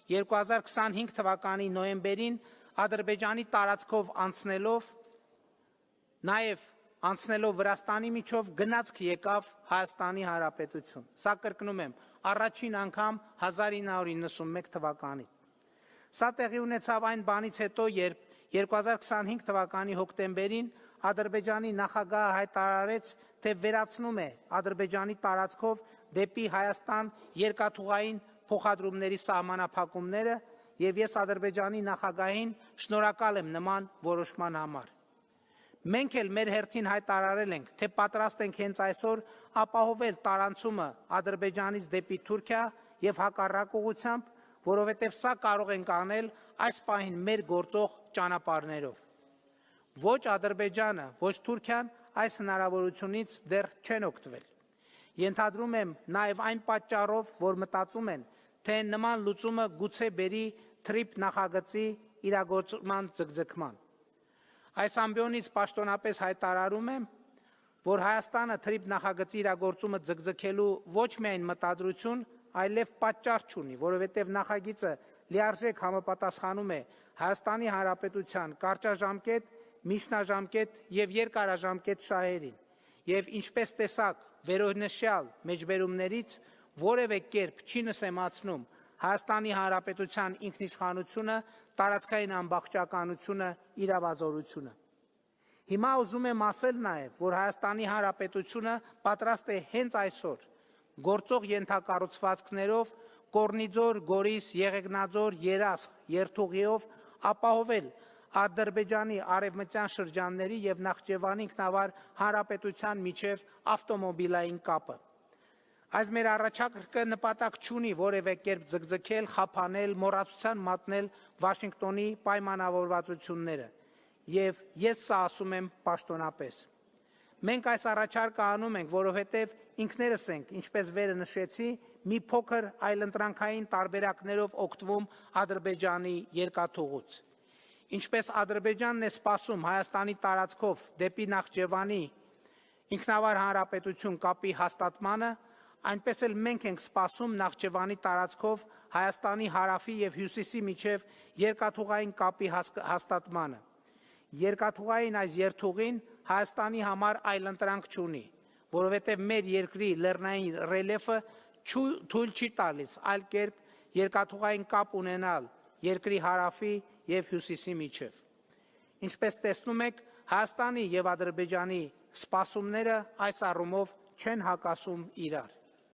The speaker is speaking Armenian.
2025 թվականի նոյեմբերին Ադրբեջանի տարածքով անցնելով Վրաստանի միջով գնացք եկավ Հայաստանի Հանրապետություն։ Սա կրկնում եմ, առաջին անգամ 1991 թվականից։ Սա տեղի ունեցավ այն բանից հետո, երբ 2025 թվականի հոկտեմբերին Ադրբեջանի նախագահը հայտարարեց, թե վերացնում է Ադրբեջանի տարածքով դեպի Հայաստան երկաթուղային փոխադրումների սահմանափակումները, եւ ես Ադրբեջանի նախագահին շնորհակալ եմ նման որոշման համար։ Մենք էլ մեր հերթին հայտարարել ենք, թե պատրաստ ենք հենց այսօր ապահովել տարանցումը Ադրբեջանից դեպի Թուրքիա եւ հակառակ ուղղությամբ, որովհետեւ սա կարող ենք անել այս պահին մեր գործող ճանապարհներով։ Ոչ Ադրբեջանը, ոչ Թուրքիան այս հնարավորությունից դեռ չեն օգտվել։ Ենթադրում եմ նաև այն պատճառով, որ մտածում են, թե նման լուծումը գուցե բերի թրիփ նախագծի իրագործման ձգձգման։ Այս ամբիոնից պաշտոնապես հայտարարում եմ, որ Հայաստանը թրիփ նախագծի իրագործումը ձգձգելու ոչ միայն մտադրություն, այլև պատճառ չունի, որովհետև նախագիծը լիարժեք համապատասխանում է Հայաստանի Հանրապետության կարճաժամկետ, միջնաժամկետ եւ երկարաժամկետ շահերին, եւ ինչպես տեսակ վերոնշյալ մեջբերումներից որևէ կերպ չի նսեմացնում Հայաստանի Հանրապետության ինքնիշխանությունը, տարածքային ամբողջականությունը, իրավազորությունը։ Հիմա ուզում եմ ասել նաև, որ Հայաստանի Հանրապետությունը պատրաստ է հենց այսօր գործող ենթակառուցվածքներով Կորնիձոր, Գորիս, Եղեգնաձոր, Երասխ երթուղիով ապահովել Ադրբեջանի արևմտյան շրջանների եւ Նախճեվանի ինքնավար հանրապետության միջև ավտոմոբիլային կապը։ Այս մեր առաջարկը նպատակ չունի որևէ կերպ ձգձգել, խափանել, մոռացության մատնել Վաշինգտոնի պայմանավորվածությունները, եւ ես սա ասում եմ պաշտոնապես։ Մենք այս առաջարկը անում ենք, որովհետև ինքներս ենք, ինչպես վերը նշեցի, մի փոքր այլընտրանքային տարբերակներով օգտվում Ադրբեջանի երկաթուղուց։ Ինչպես Ադրբեջանն է սպասում Հայաստանի տարածքով դեպի Նախճեվանի ինքնավար հանրապետություն կապի հաստատմանը, այնպես էլ մենք ենք սպասում Նախճեվանի տարածքով Հայաստանի հարավի եւ հյուսիսի միջև երկաթուղային կապի հաստատմանը։ Երկաթուղային այս երթուղին Հայաստանի համար այլընտրանք չունի, որովհետև մեր երկրի լեռնային ռելիեֆը թույլ չի տալիս այլ կերպ երկաթուղային կապ ունենալ երկրի հարավի եւ հյուսիսի միջև։ Ինչպես տեսնում եք, Հայաստանի եւ Ադրբեջանի սպասումները այս առումով չեն հակասում իրար։